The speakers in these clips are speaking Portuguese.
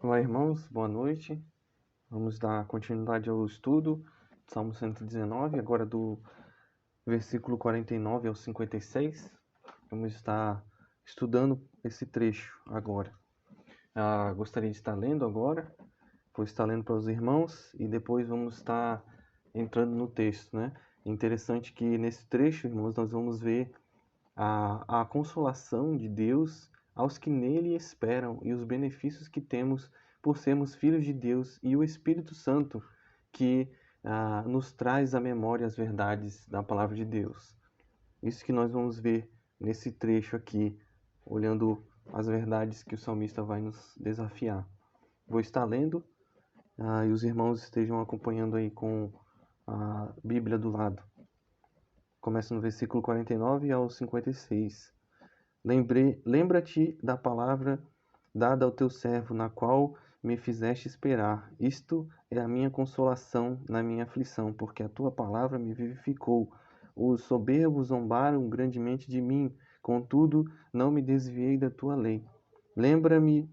Olá, irmãos, boa noite. Vamos dar continuidade ao estudo, Salmo 119, agora do versículo 49 ao 56. Vamos estar estudando esse trecho agora. Gostaria de estar lendo agora, vou estar lendo para os irmãos e depois vamos estar entrando no texto, né? É interessante que nesse trecho, irmãos, nós vamos ver a consolação de Deus aos que nele esperam e os benefícios que temos por sermos filhos de Deus e o Espírito Santo que nos traz à memória as verdades da palavra de Deus. Isso que nós vamos ver nesse trecho aqui, olhando as verdades que o salmista vai nos desafiar. Vou estar lendo e os irmãos estejam acompanhando aí com a Bíblia do lado. Começa no versículo 49 ao 56. Lembra-te da palavra dada ao teu servo, na qual me fizeste esperar. Isto é a minha consolação na minha aflição, porque a tua palavra me vivificou. Os soberbos zombaram grandemente de mim, contudo não me desviei da tua lei. Lembrei-me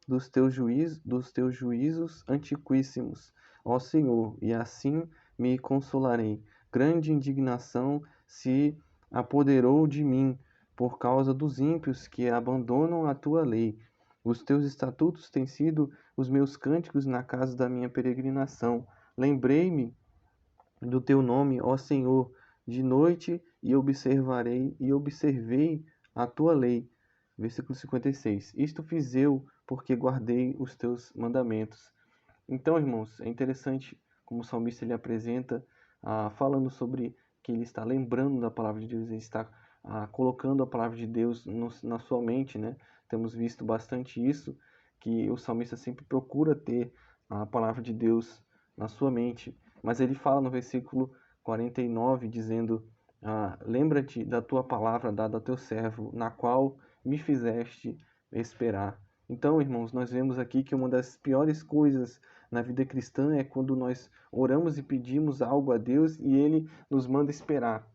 dos teus juízos antiquíssimos, ó Senhor, e assim me consolarei. Grande indignação se apoderou de mim por causa dos ímpios que abandonam a tua lei. Os teus estatutos têm sido os meus cânticos na casa da minha peregrinação. Lembrei-me do teu nome, ó Senhor, de noite e observei a tua lei. Versículo 56. Isto fiz eu, porque guardei os teus mandamentos. Então, irmãos, é interessante como o salmista ele apresenta, falando sobre que ele está lembrando da palavra de Deus, ele está colocando a palavra de Deus na sua mente, né? Temos visto bastante isso, que o salmista sempre procura ter a palavra de Deus na sua mente. Mas ele fala no versículo 49, dizendo: lembra-te da tua palavra dada ao teu servo, na qual me fizeste esperar. Então, irmãos, nós vemos aqui que uma das piores coisas na vida cristã é quando nós oramos e pedimos algo a Deus e Ele nos manda esperar.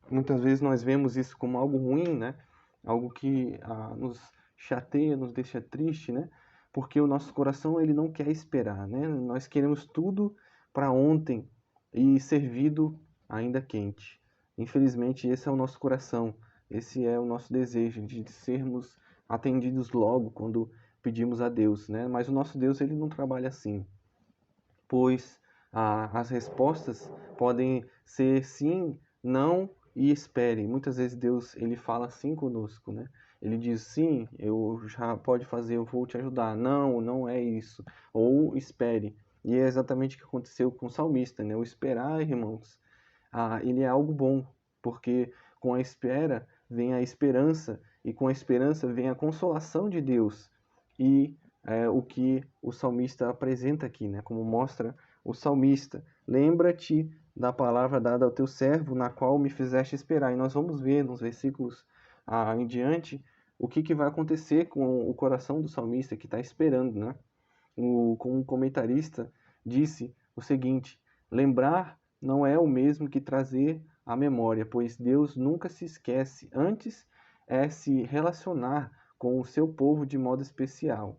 Muitas vezes nós vemos isso como algo ruim, né? Algo que nos chateia, nos deixa triste, né? Porque o nosso coração ele não quer esperar, né? Nós queremos tudo para ontem e servido ainda quente. Infelizmente, esse é o nosso coração, esse é o nosso desejo de sermos atendidos logo quando pedimos a Deus, né? Mas o nosso Deus ele não trabalha assim, pois as respostas podem ser sim, não e espere. Muitas vezes Deus ele fala assim conosco, né? Ele diz sim, eu já pode fazer, eu vou te ajudar. Não, não é isso. Ou espere. E é exatamente o que aconteceu com o salmista, né? O esperar, irmãos, ele é algo bom, porque com a espera vem a esperança e com a esperança vem a consolação de Deus. E o que o salmista apresenta aqui, né? Como mostra o salmista. Lembra-te da palavra dada ao teu servo, na qual me fizeste esperar. E nós vamos ver nos versículos em diante o que vai acontecer com o coração do salmista que está esperando, né? Com um comentarista disse o seguinte: lembrar não é o mesmo que trazer à memória, pois Deus nunca se esquece. Antes é se relacionar com o seu povo de modo especial.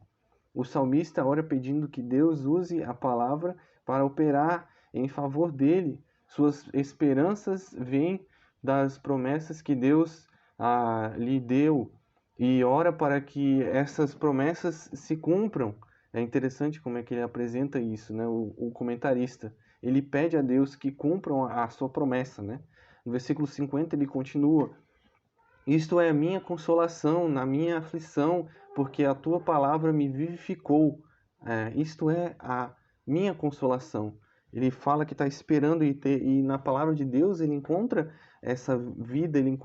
O salmista ora pedindo que Deus use a palavra para operar em favor dele. Suas esperanças vêm das promessas que Deus lhe deu e ora para que essas promessas se cumpram. É interessante como é que ele apresenta isso, né? O comentarista. Ele pede a Deus que cumpram a sua promessa, né? No versículo 50 ele continua: isto é a minha consolação na minha aflição, porque a tua palavra me vivificou. Isto é a minha consolação. Ele fala que está esperando e na palavra de Deus ele encontra essa vida, ele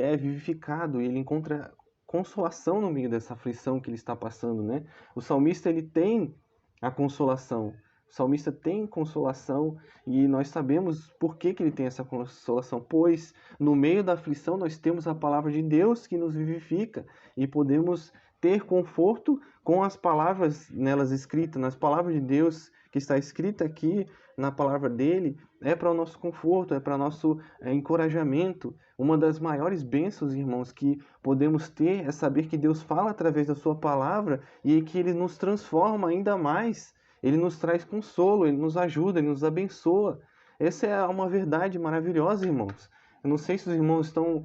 é vivificado, ele encontra consolação no meio dessa aflição que ele está passando, né? O salmista ele tem a consolação. O salmista tem consolação e nós sabemos por que ele tem essa consolação, pois no meio da aflição nós temos a palavra de Deus que nos vivifica e podemos ter conforto com as palavras nelas escritas, nas palavras de Deus que está escrita aqui na palavra dele, é para o nosso conforto, é para nosso encorajamento. Uma das maiores bênçãos, irmãos, que podemos ter é saber que Deus fala através da sua palavra e que Ele nos transforma ainda mais. Ele nos traz consolo, Ele nos ajuda, Ele nos abençoa. Essa é uma verdade maravilhosa, irmãos. Eu não sei se os irmãos estão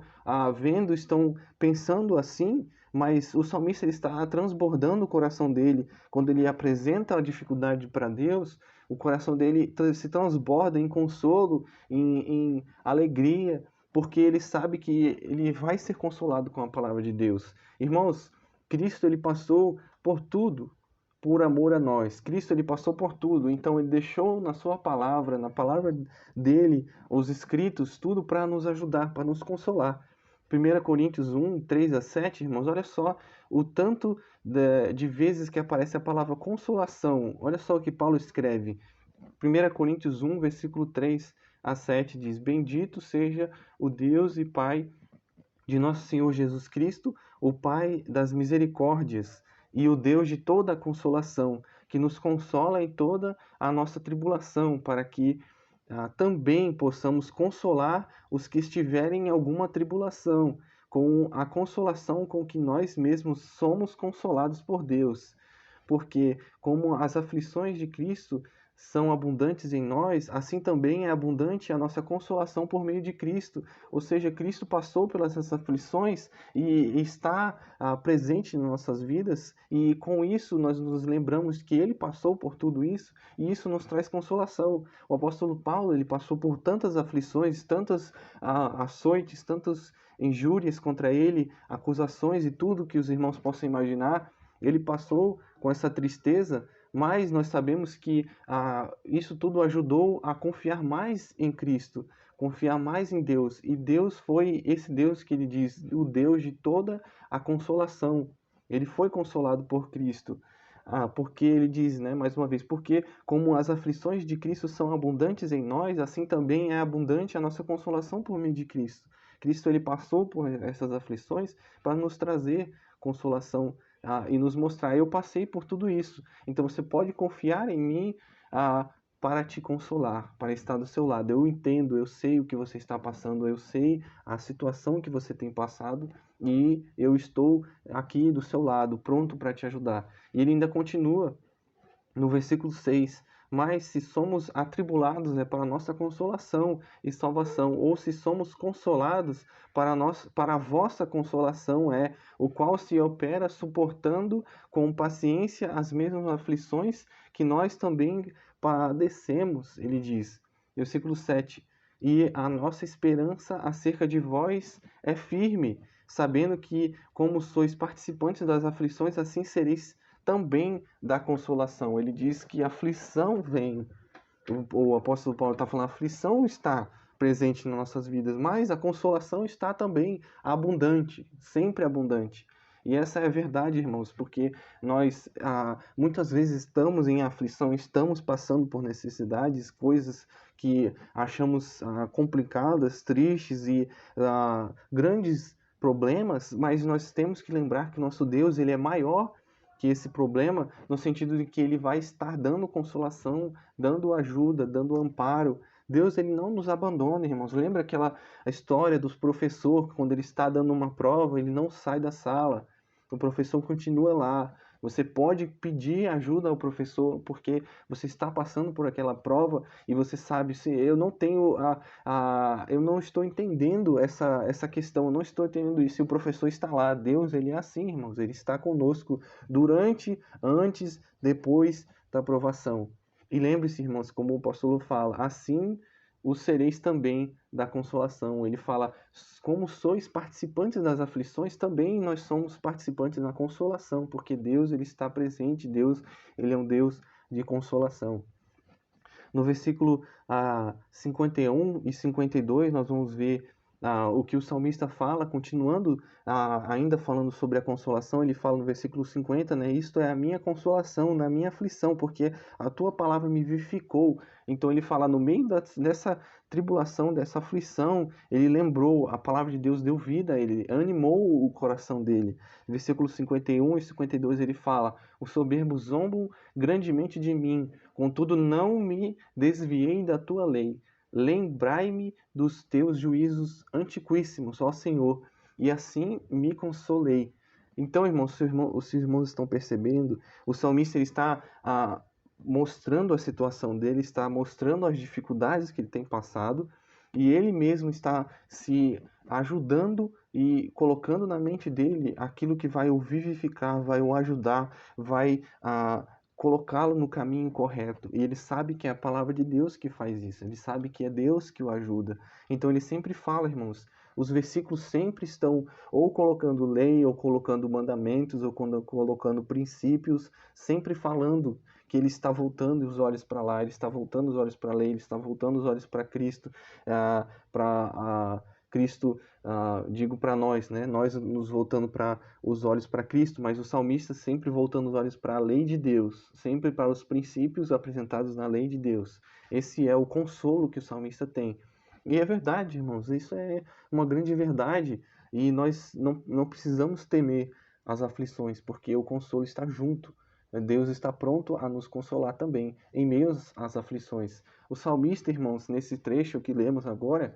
vendo, estão pensando assim, mas o salmista ele está transbordando o coração dele. Quando ele apresenta a dificuldade para Deus, o coração dele se transborda em consolo, em alegria, porque ele sabe que ele vai ser consolado com a palavra de Deus. Irmãos, Cristo ele passou por tudo por amor a nós. Cristo ele passou por tudo, então ele deixou na sua palavra, na palavra dele, os escritos, tudo para nos ajudar, para nos consolar. 1 Coríntios 1, 3 a 7, irmãos, olha só o tanto de vezes que aparece a palavra consolação. Olha só o que Paulo escreve. 1 Coríntios 1, versículo 3 a 7 diz: Bendito seja o Deus e Pai de nosso Senhor Jesus Cristo, o Pai das misericórdias e o Deus de toda a consolação, que nos consola em toda a nossa tribulação, para que também possamos consolar os que estiverem em alguma tribulação, com a consolação com que nós mesmos somos consolados por Deus. Porque, como as aflições de Cristo são abundantes em nós, assim também é abundante a nossa consolação por meio de Cristo. Ou seja, Cristo passou pelas aflições e está presente nas nossas vidas, e com isso nós nos lembramos que Ele passou por tudo isso, e isso nos traz consolação. O apóstolo Paulo, ele passou por tantas aflições, tantas açoites, tantas injúrias contra ele, acusações e tudo que os irmãos possam imaginar. Ele passou com essa tristeza, mas nós sabemos que isso tudo ajudou a confiar mais em Cristo, confiar mais em Deus. E Deus foi esse Deus que ele diz, o Deus de toda a consolação. Ele foi consolado por Cristo. Porque ele diz, né, mais uma vez, porque como as aflições de Cristo são abundantes em nós, assim também é abundante a nossa consolação por meio de Cristo. Cristo ele passou por essas aflições para nos trazer consolação e nos mostrar, eu passei por tudo isso, então você pode confiar em mim para te consolar, para estar do seu lado. Eu entendo, eu sei o que você está passando, eu sei a situação que você tem passado e eu estou aqui do seu lado, pronto para te ajudar. E ele ainda continua no versículo 6, mas se somos atribulados é para a nossa consolação e salvação, ou se somos consolados para a vossa consolação é, o qual se opera suportando com paciência as mesmas aflições que nós também padecemos, ele diz. Versículo 7, e a nossa esperança acerca de vós é firme, sabendo que, como sois participantes das aflições, assim sereis também da consolação. Ele diz que a aflição vem. O apóstolo Paulo está falando, a aflição está presente nas nossas vidas, mas a consolação está também abundante, sempre abundante. E essa é a verdade, irmãos, porque nós muitas vezes estamos em aflição, estamos passando por necessidades, coisas que achamos complicadas, tristes e grandes problemas, mas nós temos que lembrar que nosso Deus ele é maior que esse problema, no sentido de que ele vai estar dando consolação, dando ajuda, dando amparo. Deus ele não nos abandona, irmãos. Lembra aquela história dos professor, quando ele está dando uma prova, ele não sai da sala. O professor continua lá. Você pode pedir ajuda ao professor porque você está passando por aquela prova e você sabe se eu não tenho eu não estou entendendo essa questão, eu não estou entendendo isso. E o professor está lá. Deus ele é assim, irmãos. Ele está conosco durante, antes, depois da provação. E lembre-se, irmãos, como o apóstolo fala, assim os sereis também da consolação. Ele fala, como sois participantes das aflições, também nós somos participantes na consolação, porque Deus ele está presente, Deus ele é um Deus de consolação. No versículo 51 e 52, nós vamos ver o que o salmista fala, continuando ainda falando sobre a consolação. Ele fala no versículo 50, né? Isto é a minha consolação na minha aflição, porque a tua palavra me vivificou. Então ele fala, no meio dessa tribulação, dessa aflição, ele lembrou, a palavra de Deus deu vida a ele, animou o coração dele. Versículos 51 e 52 ele fala, os soberbos zombam grandemente de mim, contudo não me desviei da tua lei. lembrai-me dos teus juízos antiquíssimos, ó Senhor, e assim me consolei. Então, irmãos, os irmãos estão percebendo, o salmista ele está mostrando a situação dele, está mostrando as dificuldades que ele tem passado, e ele mesmo está se ajudando e colocando na mente dele aquilo que vai o vivificar, vai o ajudar, vai colocá-lo no caminho correto. E ele sabe que é a palavra de Deus que faz isso, ele sabe que é Deus que o ajuda. Então ele sempre fala, irmãos, os versículos sempre estão ou colocando lei, ou colocando mandamentos, ou colocando princípios, sempre falando que ele está voltando os olhos para lá, ele está voltando os olhos para a lei, ele está voltando os olhos para Cristo, para Cristo, digo para nós, né? Nós nos voltando para os olhos para Cristo, mas o salmista sempre voltando os olhos para a lei de Deus, sempre para os princípios apresentados na lei de Deus. Esse é o consolo que o salmista tem. E é verdade, irmãos, isso é uma grande verdade, e nós não precisamos temer as aflições, porque o consolo está junto. Deus está pronto a nos consolar também, em meio às aflições. O salmista, irmãos, nesse trecho que lemos agora,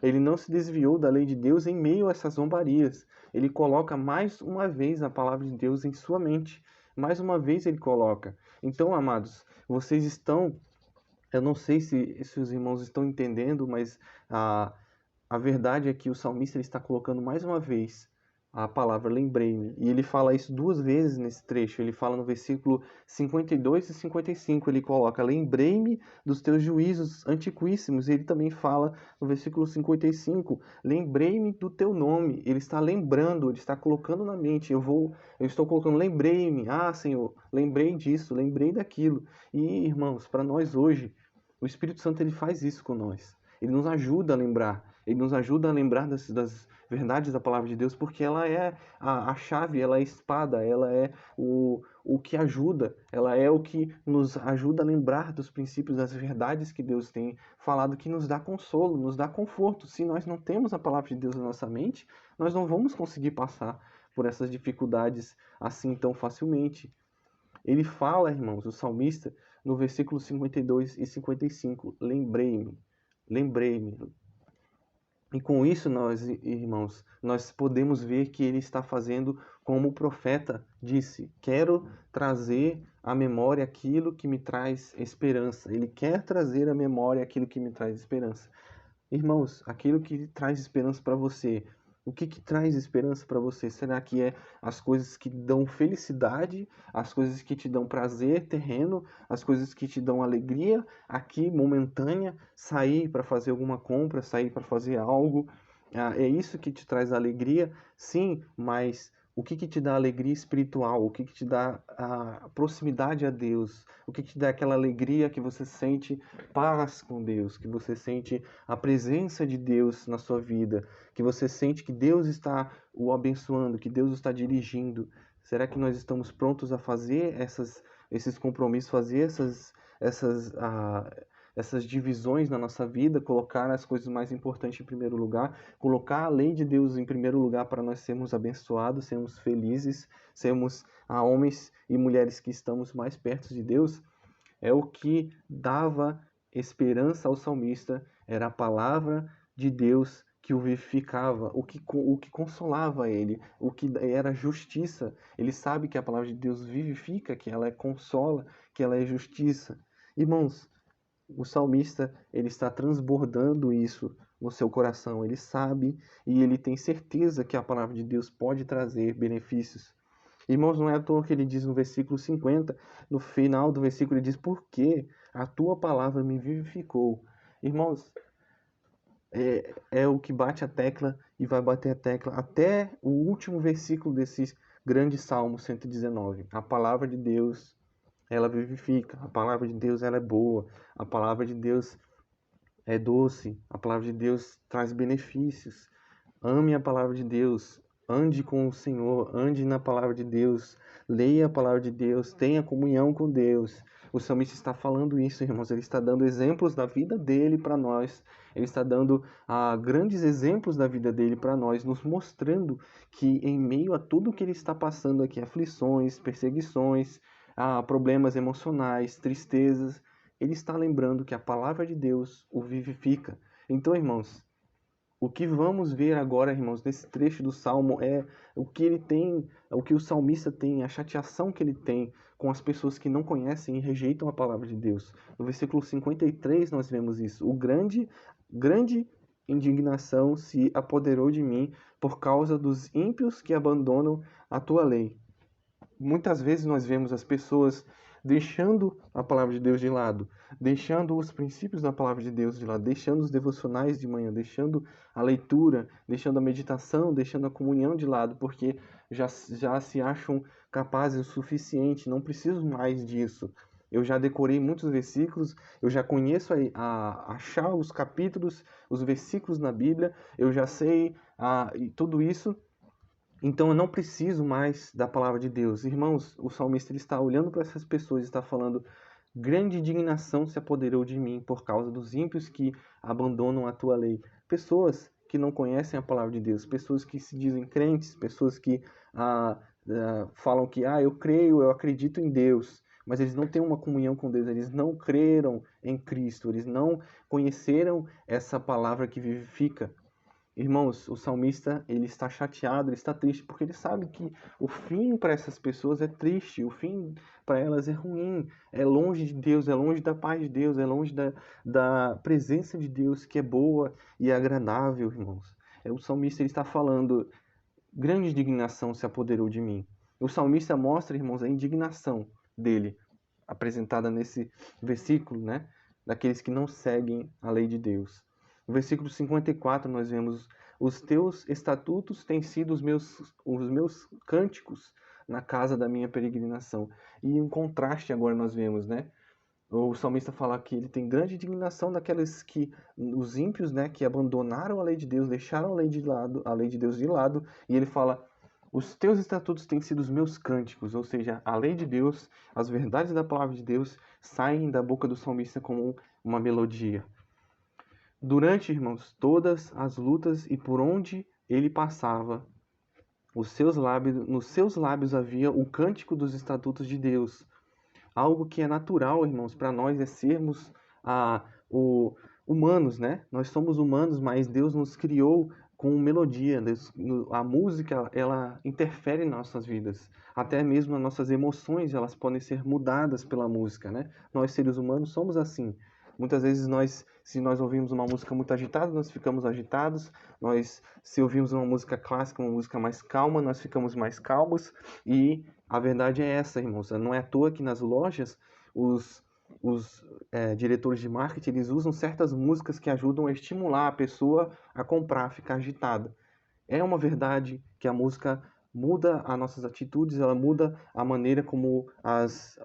ele não se desviou da lei de Deus em meio a essas zombarias. Ele coloca mais uma vez a palavra de Deus em sua mente. Mais uma vez ele coloca. Então, amados, vocês estão... Eu não sei se os irmãos estão entendendo, mas a verdade é que o salmista ele está colocando mais uma vez a palavra lembrei-me. E ele fala isso duas vezes nesse trecho. Ele fala no versículo 52 e 55. Ele coloca, lembrei-me dos teus juízos antiquíssimos. E ele também fala no versículo 55, lembrei-me do teu nome. Ele está lembrando, ele está colocando na mente. Eu estou colocando, lembrei-me. Ah, Senhor, lembrei disso, lembrei daquilo. E, irmãos, para nós hoje, o Espírito Santo ele faz isso com nós. Ele nos ajuda a lembrar. Ele nos ajuda a lembrar das verdades da palavra de Deus, porque ela é a chave, ela é a espada, ela é o que ajuda, ela é o que nos ajuda a lembrar dos princípios, das verdades que Deus tem falado, que nos dá consolo, nos dá conforto. Se nós não temos a palavra de Deus na nossa mente, nós não vamos conseguir passar por essas dificuldades assim tão facilmente. Ele fala, irmãos, o salmista, no versículo 52 e 55, lembrei-me, lembrei-me. E com isso, nós, irmãos, nós podemos ver que ele está fazendo como o profeta disse: quero trazer à memória aquilo que me traz esperança. Ele quer trazer à memória aquilo que me traz esperança. Irmãos, aquilo que traz esperança para você, o que traz esperança para você? Será que é as coisas que dão felicidade, as coisas que te dão prazer terreno, as coisas que te dão alegria aqui momentânea, sair para fazer alguma compra, sair para fazer algo? É isso que te traz alegria? Sim, mas o que te dá alegria espiritual? O que te dá a proximidade a Deus? O que te dá aquela alegria que você sente paz com Deus, que você sente a presença de Deus na sua vida, que você sente que Deus está o abençoando, que Deus está dirigindo? Será que nós estamos prontos a fazer esses compromissos, fazer essas divisões na nossa vida, colocar as coisas mais importantes em primeiro lugar, colocar a lei de Deus em primeiro lugar para nós sermos abençoados, sermos felizes, sermos homens e mulheres que estamos mais perto de Deus? É o que dava esperança ao salmista, era a palavra de Deus que o vivificava, o que consolava ele, o que era justiça. Ele sabe que a palavra de Deus vivifica, que ela consola, que ela é justiça. Irmãos, o salmista ele está transbordando isso no seu coração. Ele sabe e ele tem certeza que a palavra de Deus pode trazer benefícios. Irmãos, não é à toa que ele diz no versículo 50, no final do versículo, ele diz: porque a tua palavra me vivificou. Irmãos, é o que bate a tecla e vai bater a tecla até o último versículo desse grande Salmo 119. A palavra de Deus, ela vivifica. A palavra de Deus, ela é boa. A palavra de Deus é doce. A palavra de Deus traz benefícios. Ame a palavra de Deus, ande com o Senhor, ande na palavra de Deus, leia a palavra de Deus, tenha comunhão com Deus. O salmista está falando isso, irmãos, ele está dando exemplos da vida dele para nós, ele está dando grandes exemplos da vida dele para nós, nos mostrando que em meio a tudo que ele está passando aqui, aflições, perseguições, problemas emocionais, tristezas, ele está lembrando que a palavra de Deus o vivifica. Então, irmãos, o que vamos ver agora, irmãos, nesse trecho do Salmo é o que ele tem, o que o salmista tem, a chateação que ele tem com as pessoas que não conhecem e rejeitam a palavra de Deus. No versículo 53 nós vemos isso. Grande indignação se apoderou de mim por causa dos ímpios que abandonam a tua lei. Muitas vezes nós vemos as pessoas deixando a palavra de Deus de lado, deixando os princípios da palavra de Deus de lado, deixando os devocionais de manhã, deixando a leitura, deixando a meditação, deixando a comunhão de lado, porque já se acham capazes o suficiente, não preciso mais disso. Eu já decorei muitos versículos, eu já conheço a achar os capítulos, os versículos na Bíblia, eu já sei tudo isso. Então eu não preciso mais da palavra de Deus. Irmãos, o salmista ele está olhando para essas pessoas e está falando: grande indignação se apoderou de mim por causa dos ímpios que abandonam a tua lei. Pessoas que não conhecem a palavra de Deus, pessoas que se dizem crentes, pessoas que falam que eu creio, eu acredito em Deus, mas eles não têm uma comunhão com Deus, eles não creram em Cristo, eles não conheceram essa palavra que vivifica. Irmãos, o salmista, ele está chateado, ele está triste, porque ele sabe que o fim para essas pessoas é triste, o fim para elas é ruim, é longe de Deus, é longe da paz de Deus, é longe da presença de Deus, que é boa e agradável, irmãos. O salmista ele está falando: grande indignação se apoderou de mim. O salmista mostra, irmãos, a indignação dele, apresentada nesse versículo, né? Daqueles que não seguem a lei de Deus. No versículo 54 nós vemos: os teus estatutos têm sido os meus cânticos na casa da minha peregrinação. E em contraste agora nós vemos, né? O salmista fala que ele tem grande indignação daqueles que, os ímpios, né, que abandonaram a lei de Deus, deixaram a lei de Deus de lado, e ele fala: os teus estatutos têm sido os meus cânticos, ou seja, a lei de Deus, as verdades da palavra de Deus saem da boca do salmista como uma melodia. Durante, irmãos, todas as lutas e por onde ele passava, nos seus lábios havia o cântico dos estatutos de Deus. Algo que é natural, irmãos, para nós é sermos humanos, né? Nós somos humanos, mas Deus nos criou com melodia. A música, ela interfere em nossas vidas. Até mesmo as nossas emoções, elas podem ser mudadas pela música, né? Nós, seres humanos, somos assim. Muitas vezes se nós ouvimos uma música muito agitada, nós ficamos agitados. Se ouvimos uma música clássica, uma música mais calma, nós ficamos mais calmos. E a verdade é essa, irmãos. Não é à toa que nas lojas os diretores de marketing eles usam certas músicas que ajudam a estimular a pessoa a comprar, a ficar agitada. É uma verdade que a música muda as nossas atitudes, ela muda a maneira como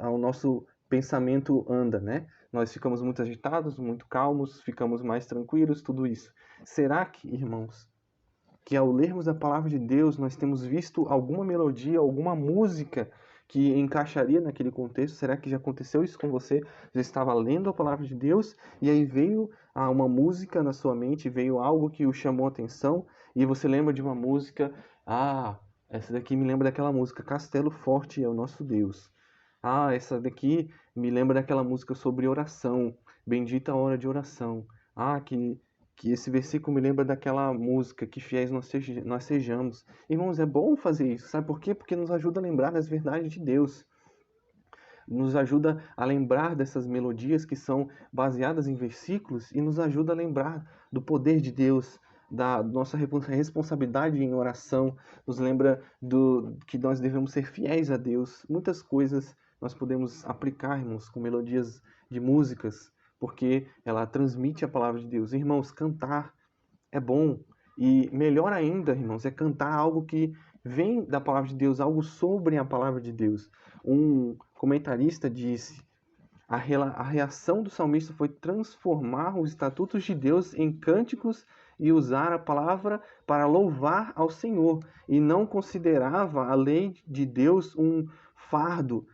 o nosso pensamento anda, né? Nós ficamos muito agitados, muito calmos, ficamos mais tranquilos, tudo isso. Será que, irmãos, que ao lermos a palavra de Deus, nós temos visto alguma melodia, alguma música que encaixaria naquele contexto? Será que já aconteceu isso com você? Já estava lendo a palavra de Deus e aí veio uma música na sua mente, veio algo que o chamou a atenção e você lembra de uma música: essa daqui me lembra daquela música, Castelo Forte é o Nosso Deus. Essa daqui me lembra daquela música sobre oração, Bendita a hora de oração. Que esse versículo me lembra daquela música, que fiéis nós sejamos. Irmãos, é bom fazer isso, sabe por quê? Porque nos ajuda a lembrar das verdades de Deus. Nos ajuda a lembrar dessas melodias que são baseadas em versículos e nos ajuda a lembrar do poder de Deus, da nossa responsabilidade em oração, nos lembra que nós devemos ser fiéis a Deus. Muitas coisas nós podemos aplicar, irmãos, com melodias de músicas, porque ela transmite a palavra de Deus. Irmãos, cantar é bom. E melhor ainda, irmãos, é cantar algo que vem da palavra de Deus, algo sobre a palavra de Deus. Um comentarista disse: a reação do salmista foi transformar os estatutos de Deus em cânticos e usar a palavra para louvar ao Senhor. E não considerava a lei de Deus um fardo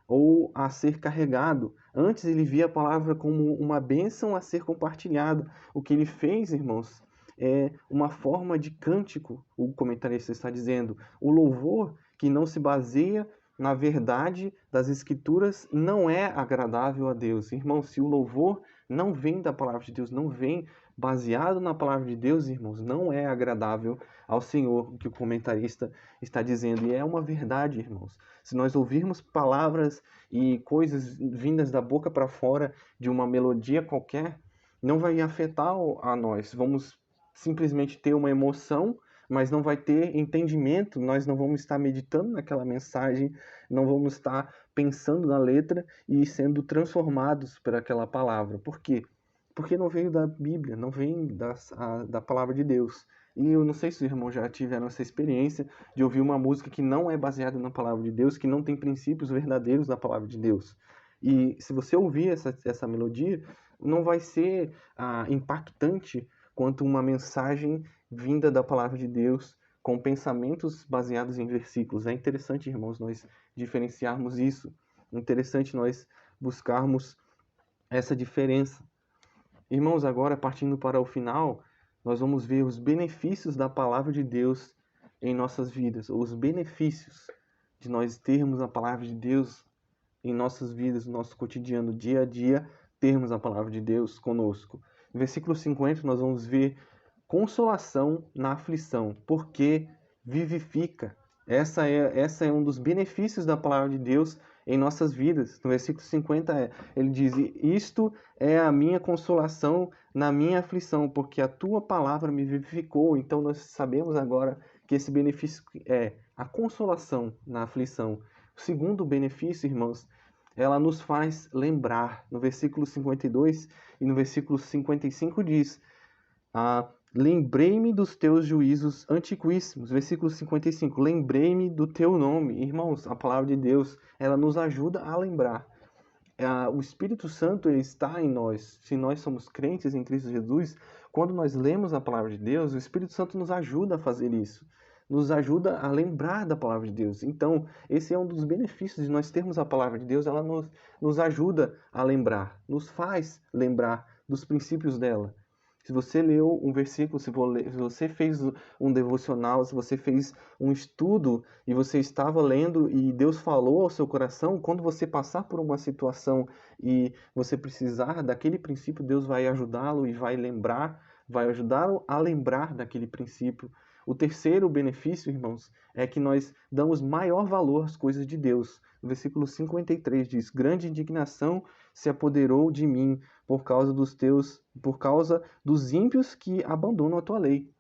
ou a ser carregado. Antes ele via a palavra como uma bênção a ser compartilhada. O que ele fez, irmãos, é uma forma de cântico, o comentarista está dizendo. O louvor que não se baseia na verdade das Escrituras não é agradável a Deus. Irmão, se o louvor não vem da palavra de Deus, não vem baseado na palavra de Deus, irmãos, não é agradável ao Senhor, o que o comentarista está dizendo. E é uma verdade, irmãos. Se nós ouvirmos palavras e coisas vindas da boca para fora de uma melodia qualquer, não vai afetar a nós. Vamos simplesmente ter uma emoção, mas não vai ter entendimento, nós não vamos estar meditando naquela mensagem, não vamos estar pensando na letra e sendo transformados por aquela palavra. Por quê? Porque não veio da Bíblia, não vem da palavra de Deus. E eu não sei se os irmãos já tiveram essa experiência de ouvir uma música que não é baseada na palavra de Deus, que não tem princípios verdadeiros da palavra de Deus. E se você ouvir essa melodia, não vai ser impactante quanto uma mensagem vinda da palavra de Deus, com pensamentos baseados em versículos. É interessante, irmãos, nós diferenciarmos isso. É interessante nós buscarmos essa diferença. Irmãos, agora partindo para o final, nós vamos ver os benefícios da palavra de Deus em nossas vidas, os benefícios de nós termos a palavra de Deus em nossas vidas, no nosso cotidiano, dia a dia, termos a palavra de Deus conosco. No versículo 50, nós vamos ver consolação na aflição, porque vivifica. Essa é um dos benefícios da palavra de Deus em nossas vidas. No versículo 50, ele diz: isto é a minha consolação na minha aflição, porque a tua palavra me vivificou. Então nós sabemos agora que esse benefício é a consolação na aflição. O segundo benefício, irmãos, ela nos faz lembrar. No versículo 52 e no versículo 55 diz: lembrei-me dos teus juízos antiquíssimos. Versículo 55. Lembrei-me do teu nome. Irmãos, a palavra de Deus, ela nos ajuda a lembrar. O Espírito Santo ele está em nós. Se nós somos crentes em Cristo Jesus, quando nós lemos a palavra de Deus, o Espírito Santo nos ajuda a fazer isso. Nos ajuda a lembrar da palavra de Deus. Então, esse é um dos benefícios de nós termos a palavra de Deus. Ela nos ajuda a lembrar, nos faz lembrar dos princípios dela. Se você leu um versículo, se você fez um devocional, se você fez um estudo e você estava lendo e Deus falou ao seu coração, quando você passar por uma situação e você precisar daquele princípio, Deus vai ajudá-lo e vai ajudá-lo a lembrar daquele princípio. O terceiro benefício, irmãos, é que nós damos maior valor às coisas de Deus. No versículo 53 diz: grande indignação se apoderou de mim por causa dos ímpios que abandonam a tua lei.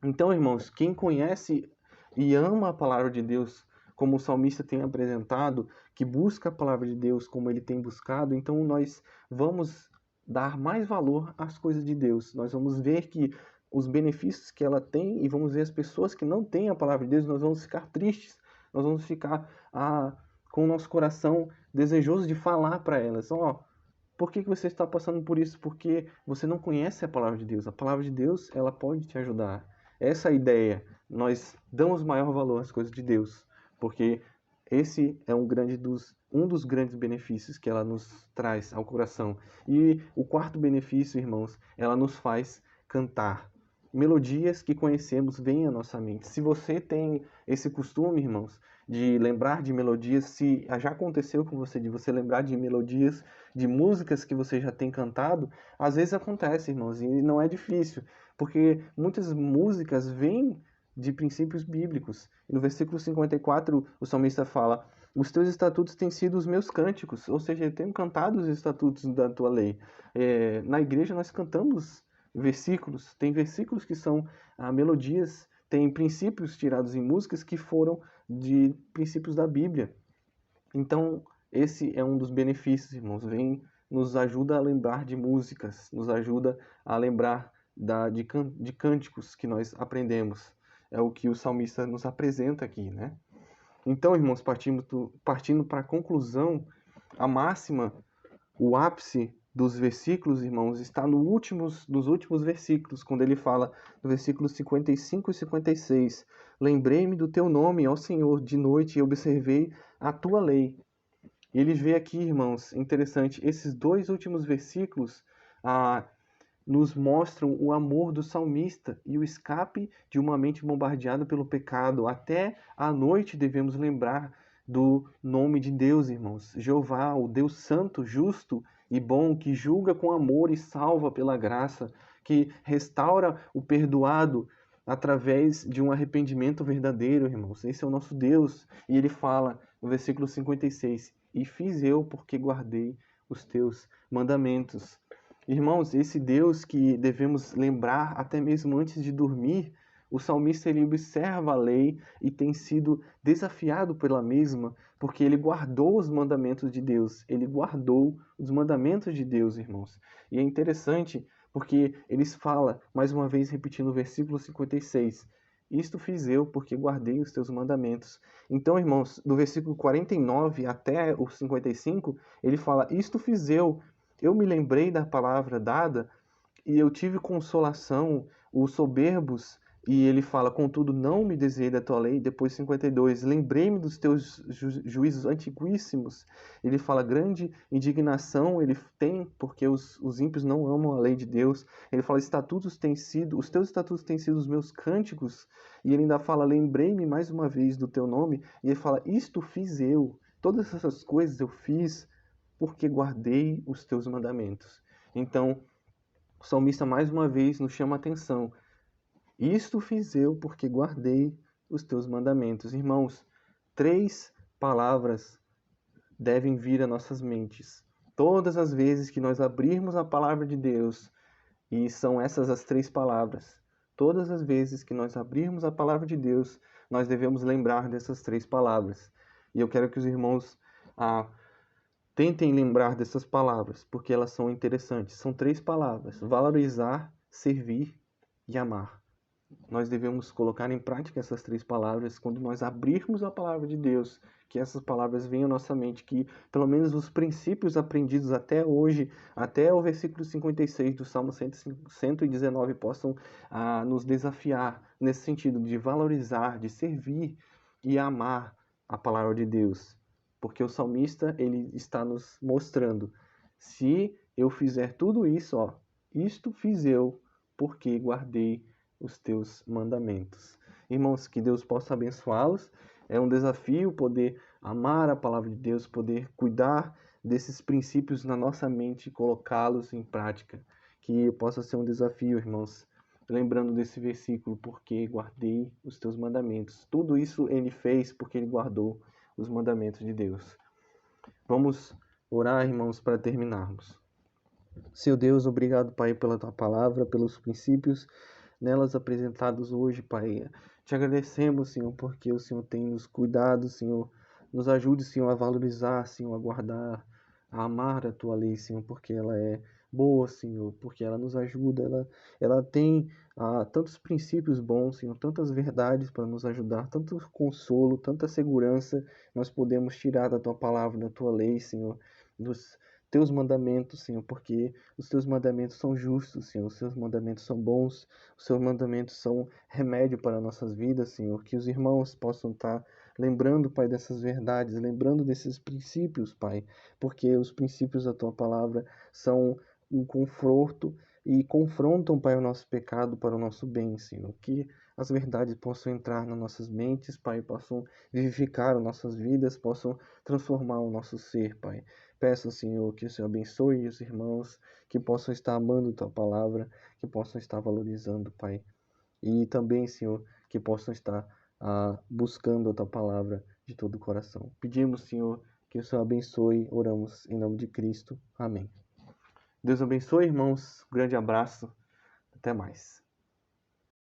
Então, irmãos, quem conhece e ama a palavra de Deus, como o salmista tem apresentado, que busca a palavra de Deus como ele tem buscado, então nós vamos dar mais valor às coisas de Deus. Nós vamos ver que os benefícios que ela tem e vamos ver as pessoas que não têm a palavra de Deus, nós vamos ficar tristes, nós vamos ficar com o nosso coração desejoso de falar para elas: por que você está passando por isso? Porque você não conhece a palavra de Deus. A palavra de Deus, ela pode te ajudar. Essa é a ideia. Nós damos maior valor às coisas de Deus, porque esse é um dos grandes benefícios que ela nos traz ao coração. E o quarto benefício, irmãos, ela nos faz cantar. Melodias que conhecemos vêm à nossa mente. Se você tem esse costume, irmãos, de lembrar de melodias, se já aconteceu com você, de você lembrar de melodias, de músicas que você já tem cantado, às vezes acontece, irmãos, e não é difícil, porque muitas músicas vêm de princípios bíblicos. E no versículo 54, o salmista fala: os teus estatutos têm sido os meus cânticos, ou seja, eu tenho cantado os estatutos da tua lei. Na igreja nós cantamos versículos, tem versículos que são melodias, tem princípios tirados em músicas que foram de princípios da Bíblia. Então, esse é um dos benefícios, irmãos. Nos ajuda a lembrar de músicas, nos ajuda a lembrar de cânticos que nós aprendemos. É o que o salmista nos apresenta aqui, né? Então, irmãos, partindo para a conclusão, a máxima, o ápice dos versículos, irmãos, está nos últimos versículos, quando ele fala no versículo 55 e 56. Lembrei-me do teu nome, ó Senhor, de noite e observei a tua lei. E ele vê aqui, irmãos, interessante, esses dois últimos versículos nos mostram o amor do salmista e o escape de uma mente bombardeada pelo pecado. Até à noite devemos lembrar do nome de Deus, irmãos. Jeová, o Deus santo, justo e bom, que julga com amor e salva pela graça, que restaura o perdoado através de um arrependimento verdadeiro, irmãos. Esse é o nosso Deus. E ele fala no versículo 56, e fiz eu porque guardei os teus mandamentos. Irmãos, esse Deus que devemos lembrar até mesmo antes de dormir, o salmista ele observa a lei e tem sido desafiado pela mesma, porque ele guardou os mandamentos de Deus. Ele guardou os mandamentos de Deus, irmãos. E é interessante porque eles falam, mais uma vez repetindo o versículo 56, isto fiz eu porque guardei os teus mandamentos. Então, irmãos, do versículo 49 até o 55, ele fala, isto fiz eu me lembrei da palavra dada e eu tive consolação, os soberbos, e ele fala, contudo, não me desviei da tua lei. Depois 52, lembrei-me dos teus juízos antiguíssimos. Ele fala, grande indignação ele tem, porque os ímpios não amam a lei de Deus. Ele fala, os teus estatutos têm sido os meus cânticos. E ele ainda fala, lembrei-me mais uma vez do teu nome. E ele fala, isto fiz eu. Todas essas coisas eu fiz porque guardei os teus mandamentos. Então, o salmista mais uma vez nos chama a atenção. Isto fiz eu porque guardei os teus mandamentos. Irmãos, 3 palavras devem vir a nossas mentes. Todas as vezes que nós abrirmos a palavra de Deus, e são essas as 3 palavras, todas as vezes que nós abrirmos a palavra de Deus, nós devemos lembrar dessas 3 palavras. E eu quero que os irmãos tentem lembrar dessas palavras, porque elas são interessantes. São 3 palavras: valorizar, servir e amar. Nós devemos colocar em prática essas 3 palavras quando nós abrirmos a palavra de Deus, que essas palavras venham à nossa mente, que pelo menos os princípios aprendidos até hoje, até o versículo 56 do Salmo 119 possam nos desafiar nesse sentido de valorizar, de servir e amar a palavra de Deus. Porque o salmista ele está nos mostrando, se eu fizer tudo isso, isto fiz eu, porque guardei os teus mandamentos. Irmãos, que Deus possa abençoá-los. É um desafio poder amar a palavra de Deus, poder cuidar desses princípios na nossa mente e colocá-los em prática. Que possa ser um desafio, irmãos. Lembrando desse versículo, porque guardei os teus mandamentos. Tudo isso ele fez porque ele guardou os mandamentos de Deus. Vamos orar, irmãos, para terminarmos. Seu Deus, obrigado, Pai, pela tua palavra, pelos princípios nelas apresentados hoje, Pai. Te agradecemos, Senhor, porque o Senhor tem nos cuidado, Senhor. Nos ajude, Senhor, a valorizar, Senhor, a guardar, a amar a tua lei, Senhor, porque ela é boa, Senhor, porque ela nos ajuda, ela tem tantos princípios bons, Senhor, tantas verdades para nos ajudar, tanto consolo, tanta segurança nós podemos tirar da tua palavra, da tua lei, Senhor, dos teus mandamentos, Senhor, porque os teus mandamentos são justos, Senhor, os teus mandamentos são bons, os teus mandamentos são remédio para nossas vidas, Senhor, que os irmãos possam estar lembrando, Pai, dessas verdades, lembrando desses princípios, Pai, porque os princípios da tua palavra são um conforto e confrontam, Pai, o nosso pecado para o nosso bem, Senhor, que as verdades possam entrar nas nossas mentes, Pai, possam vivificar as nossas vidas, possam transformar o nosso ser, Pai. Peço, Senhor, que o Senhor abençoe os irmãos, que possam estar amando Tua palavra, que possam estar valorizando, Pai. E também, Senhor, que possam estar buscando a Tua palavra de todo o coração. Pedimos, Senhor, que o Senhor abençoe, oramos em nome de Cristo. Amém. Deus abençoe, irmãos. Um grande abraço. Até mais.